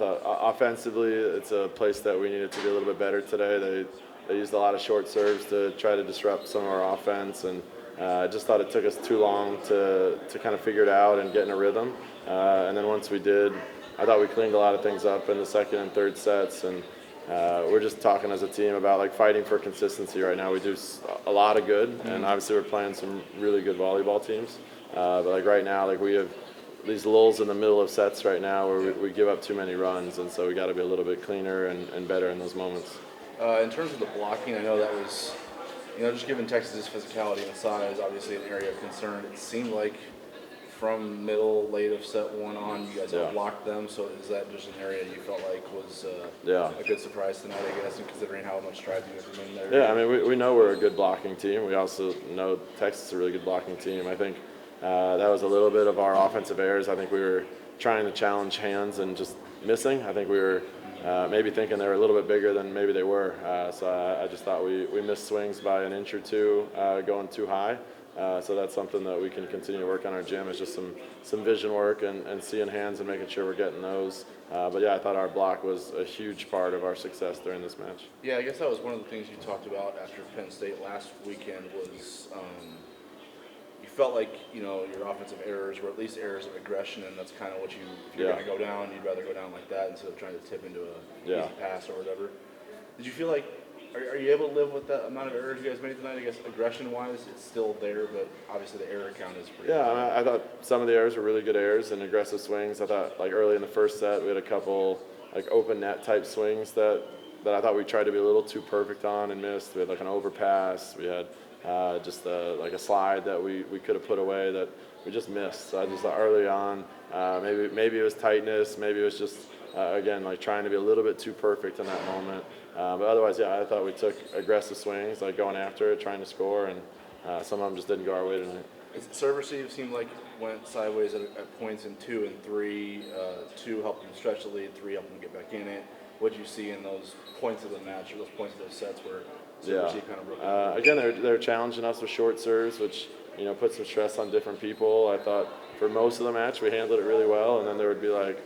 thought offensively, it's a place that we needed to be a little bit better today. They used a lot of short serves to try to disrupt some of our offense, and I just thought it took us too long to kind of figure it out and get in a rhythm. And then once we did, I thought we cleaned a lot of things up in the second and third sets, and we're just talking as a team about like fighting for consistency right now. We do a lot of good, and obviously we're playing some really good volleyball teams. But like right now, like we have these lulls in the middle of sets right now where we give up too many runs, and so we got to be a little bit cleaner and better in those moments. In terms of the blocking, I know that was, just given Texas's physicality and size, obviously an area of concern. It seemed like from middle, late of set one on, you guys have blocked them. So is that just an area you felt like was a good surprise tonight, I guess, and considering how much strides you guys have made there? Yeah, I mean, we know we're a good blocking team. We also know Texas is a really good blocking team. I think that was a little bit of our offensive errors. I think we were trying to challenge hands and just missing. I think we were maybe thinking they were a little bit bigger than maybe they were. So I just thought we missed swings by an inch or two going too high. So that's something that we can continue to work on our gym. It's just some vision work and seeing hands and making sure we're getting those. But yeah, I thought our block was a huge part of our success during this match. Yeah, I guess that was one of the things you talked about after Penn State last weekend was you felt like, your offensive errors were at least errors of aggression, and that's kind of what if you're going to go down, you'd rather go down like that instead of trying to tip into a easy pass or whatever. Did you feel like, are you able to live with that amount of errors you guys made tonight? I guess aggression-wise, it's still there, but obviously the error count is pretty high. I thought some of the errors were really good errors and aggressive swings. I thought like early in the first set we had a couple like open net type swings that I thought we tried to be a little too perfect on and missed. We had like an overpass. We had just like a slide that we could have put away that we just missed. So I just thought early on maybe it was tightness, maybe it was just again like trying to be a little bit too perfect in that moment. But otherwise, I thought we took aggressive swings, like going after it, trying to score, and some of them just didn't go our way tonight. Serve receive seemed like went sideways at points in 2 and 3. 2 helped them stretch the lead, 3 helped them get back in it. What did you see in those points of the match, or those points of those sets where serve receive kind of broke? Again, they're challenging us with short serves, which put some stress on different people. I thought for most of the match we handled it really well, and then there would be like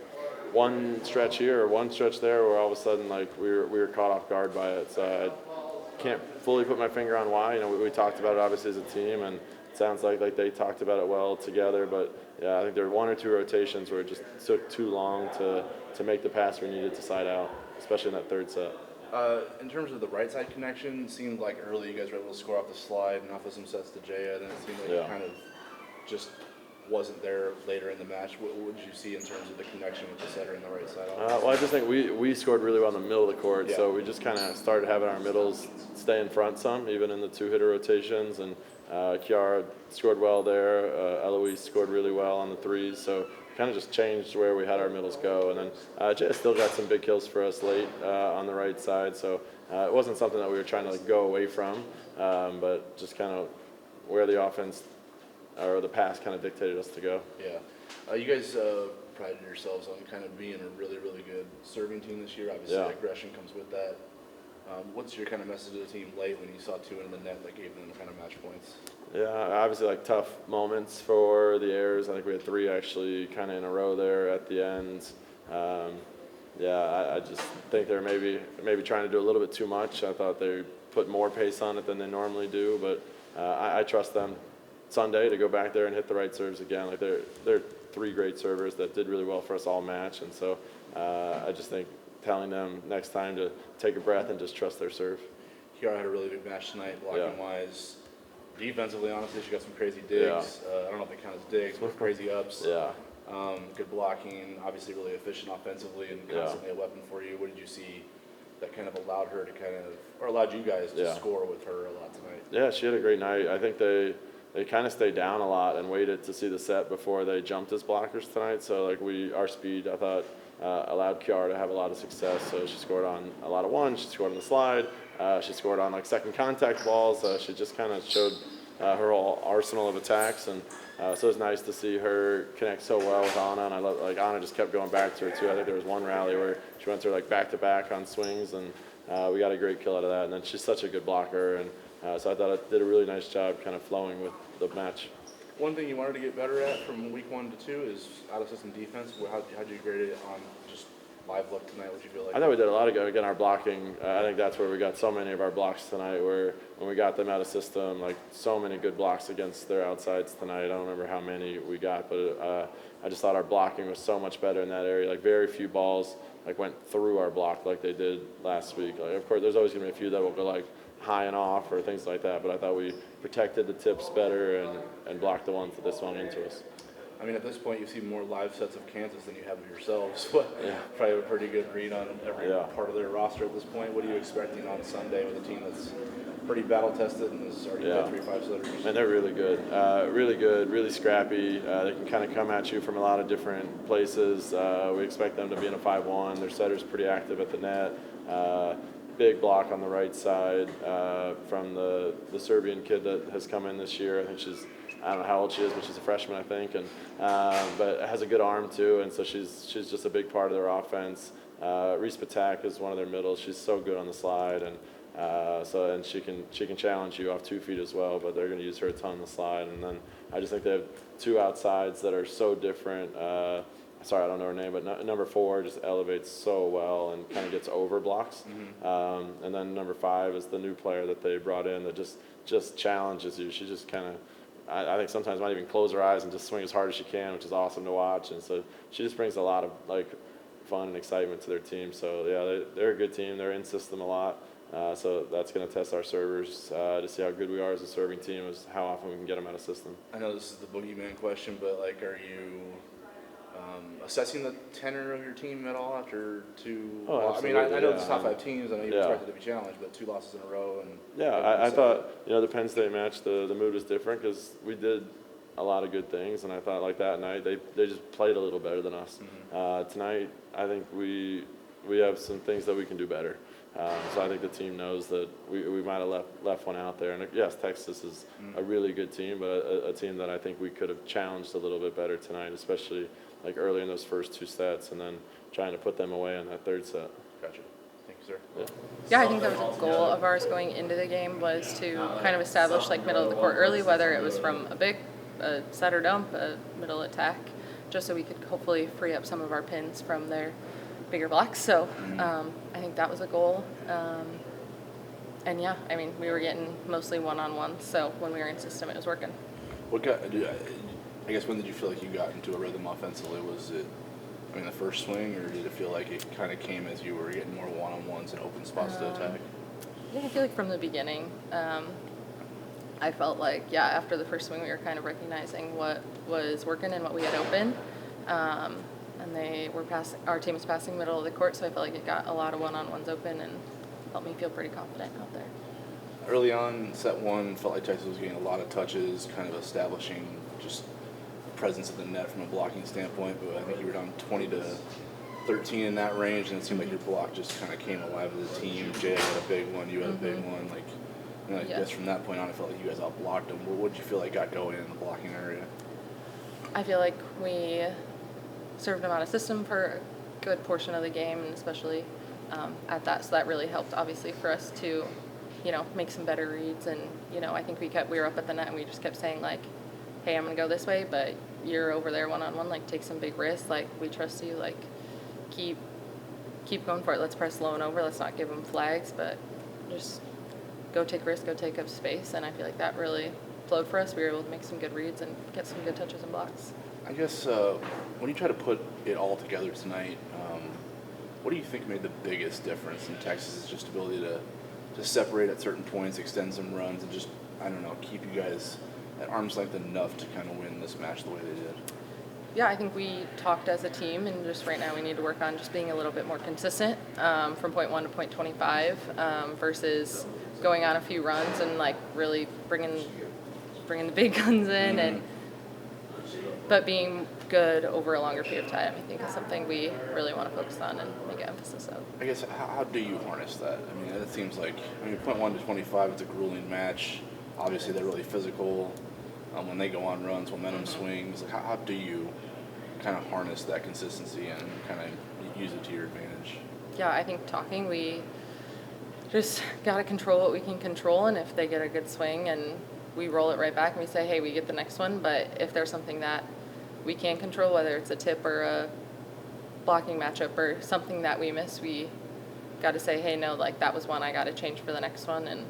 one stretch here or one stretch there where all of a sudden like we were caught off guard by it. So I can't fully put my finger on why. We talked about it obviously as a team, and it sounds like they talked about it well together. But yeah, I think there were 1 or 2 rotations where it just took too long to make the pass we needed to side out, especially in that third set. In terms of the right side connection, it seemed like early you guys were able to score off the slide and off of some sets to Jaya. Then it seemed like it kind of just wasn't there later in the match. What did you see in terms of the connection with the setter and the right side? Well, I just think we scored really well in the middle of the court, so we just kind of started having our middles stay in front some, even in the 2-hitter rotations, and Kiara scored well there. Eloise scored really well on the threes, so kind of just changed where we had our middles go. And then Jay still got some big kills for us late on the right side, so it wasn't something that we were trying to go away from, but just kind of where the offense or the pass kind of dictated us to go. Yeah. You guys prided yourselves on kind of being a really, really good serving team this year. Obviously, aggression comes with that. What's your kind of message to the team late when you saw 2 in the net that gave them kind of match points? Yeah, obviously like tough moments for the errors. I think we had 3 actually kind of in a row there at the end. I just think they're maybe trying to do a little bit too much. I thought they put more pace on it than they normally do, but I trust them Sunday to go back there and hit the right serves again. Like they're 3 great servers that did really well for us all match, and so I just think telling them next time to take a breath and just trust their serve. Kiara had a really big match tonight, blocking wise. Defensively, honestly, she got some crazy digs. I don't know if they count as digs, but crazy ups. Good blocking, obviously really efficient offensively and constantly a weapon for you. What did you see that kind of allowed her to allowed you guys to score with her a lot tonight? Yeah, she had a great night. I think they kind of stayed down a lot and waited to see the set before they jumped as blockers tonight. So like our speed, I thought, allowed Kiara to have a lot of success. So she scored on a lot of ones. She scored on the slide. She scored on like second contact balls. She just kind of showed her whole arsenal of attacks, and so it was nice to see her connect so well with Anna. And I love Anna just kept going back to her too. I think there was one rally where she went through like back to back on swings, and we got a great kill out of that. And then she's such a good blocker, and so I thought it did a really nice job kind of flowing with the match. One thing you wanted to get better at from week 1 to 2 is out-of-system defense. How'd you grade it on just live look tonight? What did you feel like? I thought we did a lot of good. Again, our blocking, I think that's where we got so many of our blocks tonight, where when we got them out of system, like so many good blocks against their outsides tonight. I don't remember how many we got, but I just thought our blocking was so much better in that area. Like very few balls like went through our block like they did last week. Like, of course, there's always going to be a few that will go like high and off or things like that, but I thought we protected the tips better and blocked the ones that they swung into us. I mean, at this point, you've seen more live sets of Kansas than you have of yourselves. Probably have a pretty good read on every part of their roster at this point. What are you expecting on Sunday with a team that's pretty battle-tested and has already got 3 5-setters? And they're really good, really scrappy. They can kind of come at you from a lot of different places. We expect them to be in a 5-1. Their setter's pretty active at the net. Big block on the right side from the Serbian kid that has come in this year. I think I don't know how old she is, but she's a freshman, I think, and but has a good arm too, and so she's just a big part of their offense. Reese Patak is one of their middles. She's so good on the slide, and and she can challenge you off 2 feet as well. But they're going to use her a ton on the slide, and then I just think they have 2 outsides that are so different. Sorry, I don't know her name, but number 4 just elevates so well and kind of gets over blocks. And then number 5 is the new player that they brought in that just challenges you. She just kind of, I think sometimes might even close her eyes and just swing as hard as she can, which is awesome to watch. And so she just brings a lot of like fun and excitement to their team. So yeah, they're a good team. They're in system a lot. So that's going to test our servers to see how good we are as a serving team, is how often we can get them out of system. I know this is the boogeyman question, but like, are you assessing the tenor of your team at all after 2? I mean, I know it's top 5 teams. I know you expected to be challenged, but 2 losses in a row. And I thought the Penn State match, the mood was different because we did a lot of good things, and I thought like that night they just played a little better than us. Tonight, I think we have some things that we can do better. So I think the team knows that we might have left one out there. And yes, Texas is a really good team, but a team that I think we could have challenged a little bit better tonight, especially like early in those first 2 sets, and then trying to put them away in that 3rd set. Gotcha. Thank you, sir. Yeah, I think that was a goal of ours going into the game, was to kind of establish like middle of the court early, whether it was from a set or dump, a middle attack, just so we could hopefully free up some of our pins from their bigger blocks. So I think that was a goal. And yeah, I mean, we were getting mostly one-on-one, so when we were in system, it was working. I guess when did you feel like you got into a rhythm offensively? Was it, the first swing, or did it feel like it kind of came as you were getting more one-on-ones and open spots to attack? Yeah, I feel like from the beginning, I felt like, after the first swing, we were kind of recognizing what was working and what we had open. And our team was passing middle of the court, so I felt like it got a lot of one-on-ones open and helped me feel pretty confident out there. Early on, set 1, felt like Texas was getting a lot of touches, kind of establishing just presence of the net from a blocking standpoint, but I think you were down 20-13 in that range, and it seemed like your block just kind of came alive as a team. Jay had a big one, you had a big one. I guess from that point on, I felt like you guys outblocked them. What did you feel like got going in the blocking area? I feel like we served them out of system for a good portion of the game, and especially at that, so that really helped, obviously, for us to, make some better reads. And I think we were up at the net, and we just kept saying like, hey, I'm gonna go this way, but you're over there one-on-one, like take some big risks, like we trust you, like keep going for it. Let's press low and over, let's not give them flags, but just go take risks, go take up space. And I feel like that really flowed for us. We were able to make some good reads and get some good touches and blocks. I guess when you try to put it all together tonight, what do you think made the biggest difference in Texas' just ability to separate at certain points, extend some runs, and just, keep you guys at arm's length enough to kind of win this match the way they did? Yeah, I think we talked as a team, and just right now we need to work on just being a little bit more consistent from point 1 to point 25 versus going on a few runs and like really bringing the big guns in, but being good over a longer period of time, I think, is something we really want to focus on and make an emphasis of. I guess, how do you harness that? It seems like, point 1 to 25, it's a grueling match. Obviously, they're really physical. When they go on runs, momentum swings. Like, how do you kind of harness that consistency and kind of use it to your advantage? Yeah, I think we just got to control what we can control, and if they get a good swing and we roll it right back and we say, hey, we get the next one. But if there's something that we can control, whether it's a tip or a blocking matchup or something that we miss, we got to say, hey, no, like that was one I got to change for the next one and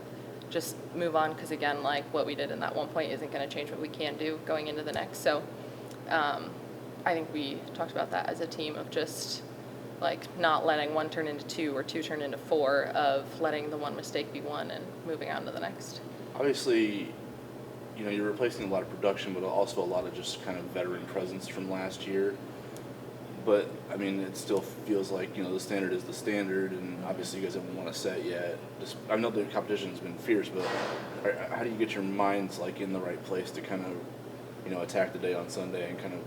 just move on. Because again, like what we did in that one point isn't going to change what we can do going into the next. So I think we talked about that as a team of just like not letting one turn into two or two turn into four, of letting the one mistake be one and moving on to the next. Obviously, you know, you're replacing a lot of production, but also a lot of just kind of veteran presence from last year. But, I mean, it still feels like, you know, the standard is the standard, and obviously you guys haven't won a set yet. Just, I know the competition's been fierce, but how do you get your minds, like, in the right place to kind of, you know, attack the day on Sunday and kind of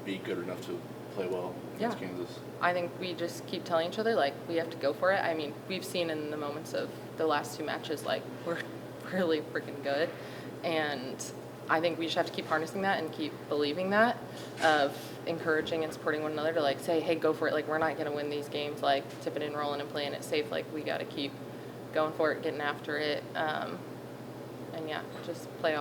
be good enough to play well against Kansas? I think we just keep telling each other, like, we have to go for it. I mean, we've seen in the moments of the last two matches, like, we're really freaking good. And I think we just have to keep harnessing that and keep believing that, of encouraging and supporting one another to, like, say, hey, go for it. Like, we're not going to win these games, like, tipping and rolling and playing it safe. Like, we got to keep going for it, getting after it. And, yeah, just play